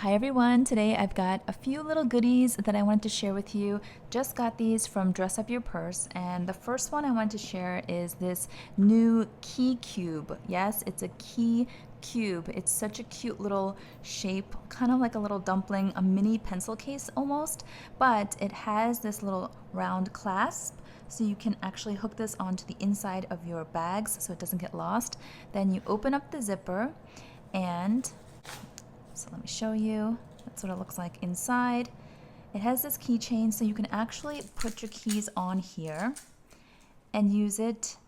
Hi everyone, today I've got a few little goodies that I wanted to share with you. Just got these from Dress Up Your Purse, and the first one I wanted to share is this new key cube. Yes, it's a key cube. It's such a cute little shape, kind of like a little dumpling, a mini pencil case almost, but it has this little round clasp. So you can actually hook this onto the inside of your bags so it doesn't get lost. Then you open up the zipper, and so let me show you. That's what it looks like inside. It has this keychain, so you can actually put your keys on here and use it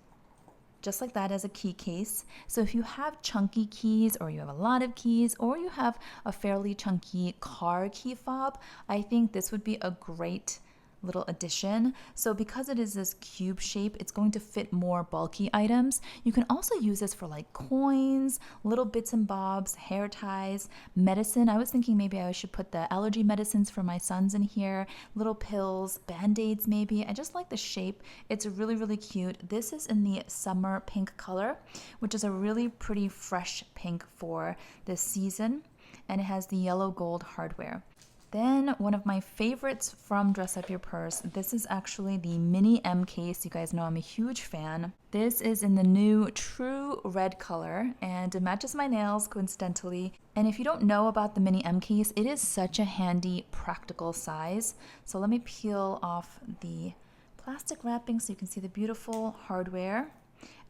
just like that as a key case. So if you have chunky keys, or you have a lot of keys, or you have a fairly chunky car key fob, I think this would be a great little addition. So because it is this cube shape, it's going to fit more bulky items. You can also use this for like coins, little bits and bobs, hair ties, medicine. I was thinking maybe I should put the allergy medicines for my sons in here, little pills, band-aids maybe. I just like the shape. It's really, really cute. This is in the summer pink color, which is a really pretty fresh pink for this season. And it has the yellow gold hardware. Then one of my favorites from Dress Up Your Purse, this is actually the Mini M Case. You guys know I'm a huge fan. This is in the new true red color, and it matches my nails coincidentally. And if you don't know about the Mini M Case, it is such a handy, practical size. So let me peel off the plastic wrapping so you can see the beautiful hardware.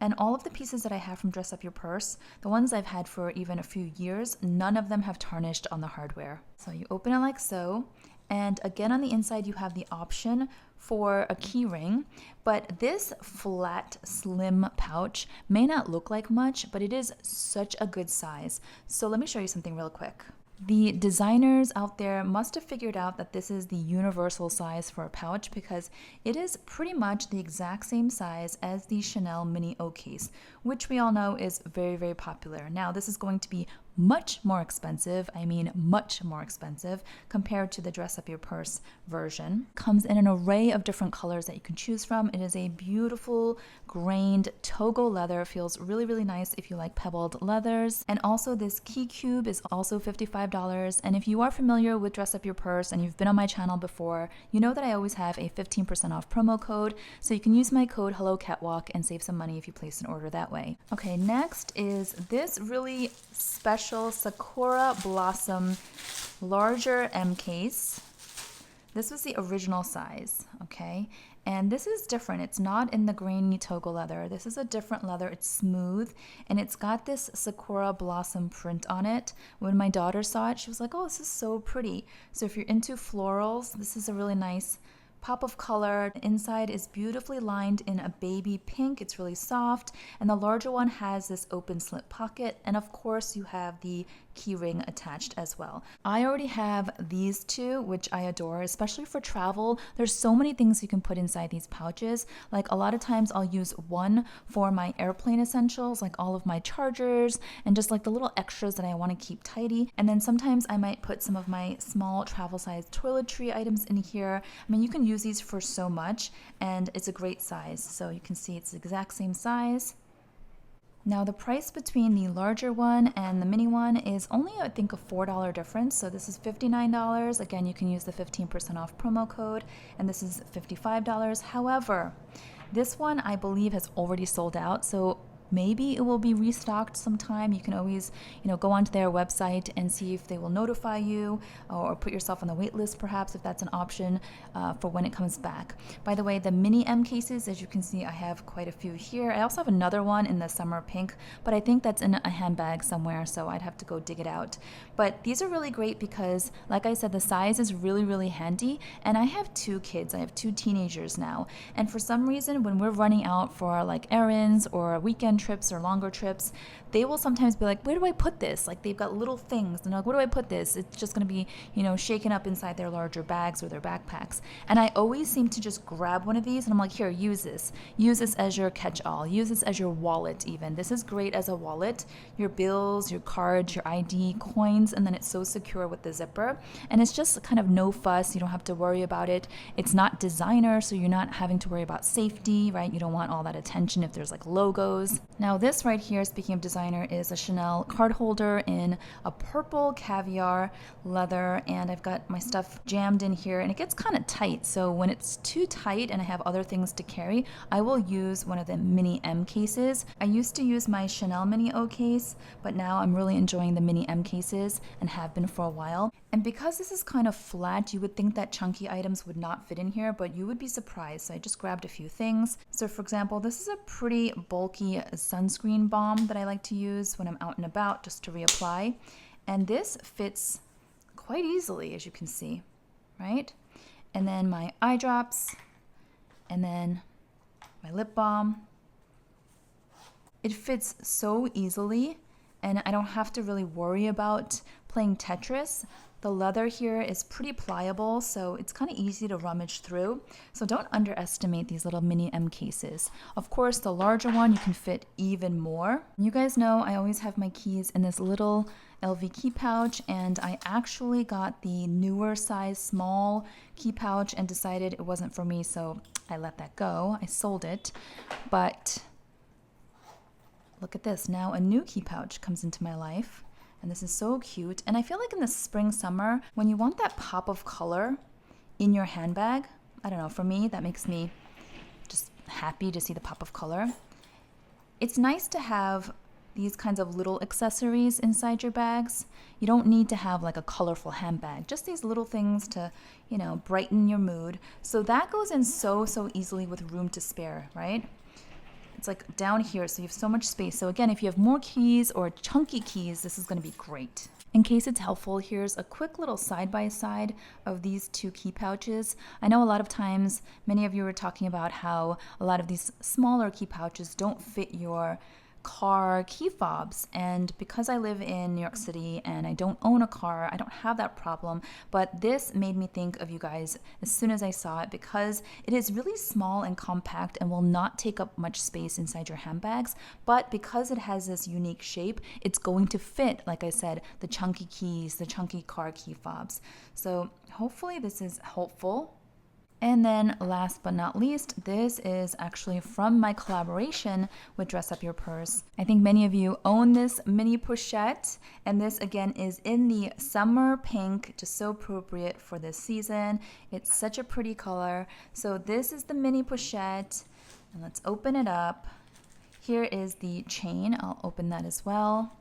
And all of the pieces that I have from Dress Up Your Purse, the ones I've had for even a few years, none of them have tarnished on the hardware. So you open it like so, and again on the inside you have the option for a key ring, but this flat, slim pouch may not look like much, but it is such a good size. So let me show you something real quick. The designers out there must have figured out that this is the universal size for a pouch, because it is pretty much the exact same size as the Chanel Mini O Case, which we all know is very, very popular. Now, this is going to be much more expensive. I mean, much more expensive compared to the Dress Up Your Purse version. Comes in an array of different colors that you can choose from. It is a beautiful grained Togo leather. Feels really, really nice if you like pebbled leathers. And also this key cube is also $55. And if you are familiar with Dress Up Your Purse and you've been on my channel before, you know that I always have a 15% off promo code. So you can use my code hellocatwalk and save some money if you place an order that way. Okay, next is this really special Sakura Blossom larger M Case. This was the original size, okay? And this is different. It's not in the grainy Togo leather. This is a different leather. It's smooth, and it's got this Sakura Blossom print on it. When my daughter saw it, she was like, oh, this is so pretty. So if you're into florals, this is a really nice pop of color. The inside is beautifully lined in a baby pink. It's really soft, and the larger one has this open slit pocket, and of course you have the key ring attached as well. I already have these two, which I adore, especially for travel. There's so many things you can put inside these pouches. Like a lot of times I'll use one for my airplane essentials, like all of my chargers and just like the little extras that I want to keep tidy. And then sometimes I might put some of my small travel size toiletry items in here. I mean, you can use these for so much, and it's a great size. So you can see it's the exact same size. Now the price between the larger one and the mini one is only, I think, a $4 difference. So this is $59. Again, you can use the 15% off promo code, and this is $55. However, this one I believe has already sold out. So maybe it will be restocked sometime. You can always, go onto their website and see if they will notify you, or put yourself on the wait list perhaps, if that's an option for when it comes back. By the way, the Mini M Cases, as you can see, I have quite a few here. I also have another one in the summer pink, but I think that's in a handbag somewhere, so I'd have to go dig it out. But these are really great because, like I said, the size is really, really handy. And I have two kids. I have two teenagers now. And for some reason, when we're running out for like errands or weekend trips or longer trips, they will sometimes be like, where do I put this? Like, they've got little things, and like, where do I put this? It's just going to be, shaken up inside their larger bags or their backpacks. And I always seem to just grab one of these, and I'm like, here, use this. Use this as your catch-all. Use this as your wallet even. This is great as a wallet. Your bills, your cards, your ID, coins, and then it's so secure with the zipper. And it's just kind of no fuss. You don't have to worry about it. It's not designer, so you're not having to worry about safety, right? You don't want all that attention if there's like logos. Now this right here, speaking of designer, is a Chanel card holder in a purple caviar leather, and I've got my stuff jammed in here, and it gets kind of tight. So when it's too tight and I have other things to carry, I will use one of the mini M cases. I used to use my Chanel mini O case, but now I'm really enjoying the mini M cases and have been for a while. And because this is kind of flat, you would think that chunky items would not fit in here, but you would be surprised. So I just grabbed a few things. So for example, this is a pretty bulky sunscreen balm that I like to use when I'm out and about just to reapply. And this fits quite easily, as you can see, right? And then my eye drops, and then my lip balm. It fits so easily, and I don't have to really worry about playing Tetris. The leather here is pretty pliable, so it's kind of easy to rummage through. So don't underestimate these little mini M cases. Of course, the larger one, you can fit even more. You guys know I always have my keys in this little LV key pouch, and I actually got the newer size small key pouch and decided it wasn't for me, so I let that go. I sold it. But look at this. Now a new key pouch comes into my life. And this is so cute. And I feel like in the spring, summer, when you want that pop of color in your handbag, I don't know, for me, that makes me just happy to see the pop of color. It's nice to have these kinds of little accessories inside your bags. You don't need to have like a colorful handbag, just these little things to, you know, brighten your mood. So that goes in so easily with room to spare, right? It's like down here, so you have so much space. So again, if you have more keys or chunky keys, this is going to be great. In case it's helpful, here's a quick little side-by-side of these two key pouches. I know a lot of times, many of you are talking about how a lot of these smaller key pouches don't fit your car key fobs, and because I live in New York City and I don't own a car, I don't have that problem. But this made me think of you guys as soon as I saw it, because it is really small and compact and will not take up much space inside your handbags, but because it has this unique shape, it's going to fit, like I said, the chunky keys, the chunky car key fobs. So hopefully this is helpful. And then last but not least, this is actually from my collaboration with Dress Up Your Purse. I think many of you own this mini pushette, and this again is in the summer pink, just so appropriate for this season. It's such a pretty color. So this is the mini pushette, and let's open it up. Here is the chain. I'll open that as well.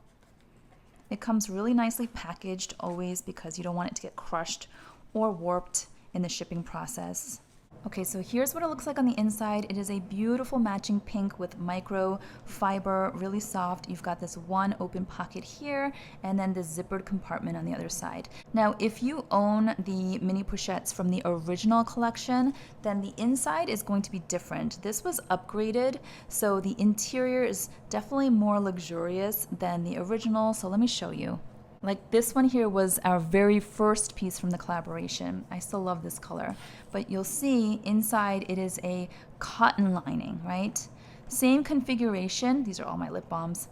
It comes really nicely packaged always, because you don't want it to get crushed or warped in the shipping process. Okay, so here's what it looks like on the inside. It is a beautiful matching pink with micro fiber, really soft. You've got this one open pocket here, and then this zippered compartment on the other side. Now, if you own the mini pochettes from the original collection, then the inside is going to be different. This was upgraded, so the interior is definitely more luxurious than the original. So let me show you. Like this one here was our very first piece from the collaboration. I still love this color. But you'll see inside it is a cotton lining, right? Same configuration. These are all my lip balms.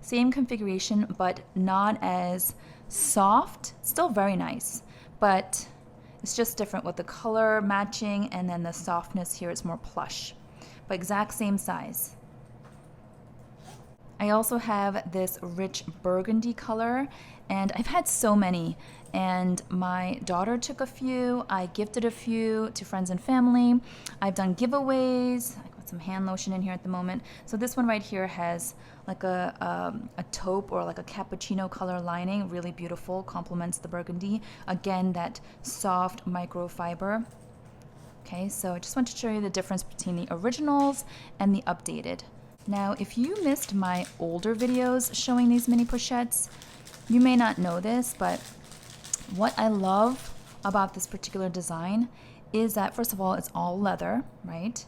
Same configuration, but not as soft. Still very nice, but it's just different with the color matching, and then the softness here is more plush. But exact same size. I also have this rich burgundy color, and I've had so many, and my daughter took a few. I gifted a few to friends and family. I've done giveaways. I've got some hand lotion in here at the moment. So this one right here has like a taupe or like a cappuccino color lining, really beautiful, complements the burgundy. Again, that soft microfiber. Okay, so I just want to show you the difference between the originals and the updated. Now, if you missed my older videos showing these mini pochettes, you may not know this, but what I love about this particular design is that, first of all, it's all leather, right?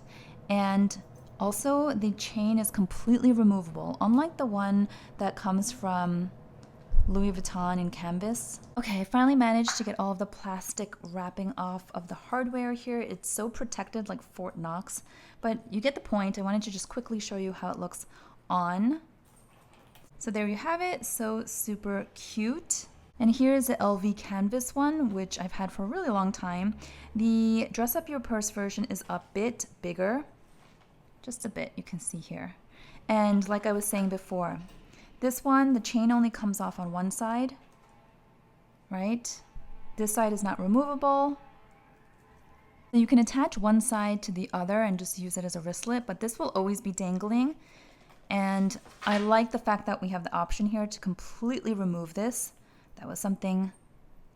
And also the chain is completely removable, unlike the one that comes from Louis Vuitton in canvas. Okay, I finally managed to get all of the plastic wrapping off of the hardware here. It's so protected, like Fort Knox, but you get the point. I wanted to just quickly show you how it looks on. So there you have it, so super cute. And here's the LV canvas one, which I've had for a really long time. The Dress Up Your Purse version is a bit bigger, just a bit, you can see here. And like I was saying before, this one, the chain only comes off on one side, right? This side is not removable. You can attach one side to the other and just use it as a wristlet, but this will always be dangling. And I like the fact that we have the option here to completely remove this. That was something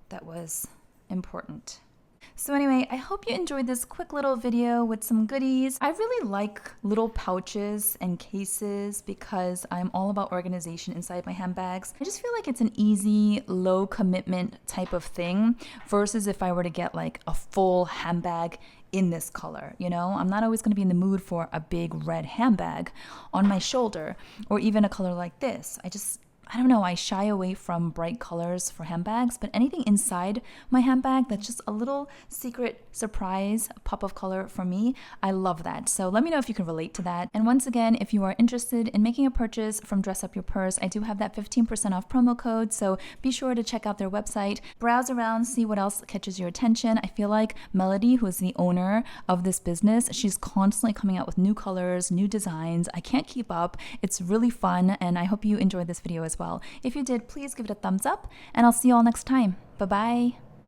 that was important. So anyway, I hope you enjoyed this quick little video with some goodies. I really like little pouches and cases because I'm all about organization inside my handbags. I just feel like it's an easy, low commitment type of thing versus if I were to get like a full handbag in this color, you know? I'm not always going to be in the mood for a big red handbag on my shoulder or even a color like this. I don't know, I shy away from bright colors for handbags, but anything inside my handbag that's just a little secret surprise pop of color for me, I love that. So let me know if you can relate to that. And once again, if you are interested in making a purchase from Dress Up Your Purse, I do have that 15% off promo code, so be sure to check out their website, browse around, see what else catches your attention. I feel like Melody, who is the owner of this business, she's constantly coming out with new colors, new designs. I can't keep up. It's really fun, and I hope you enjoyed this video as well. If you did, please give it a thumbs up, and I'll see you all next time. Bye-bye.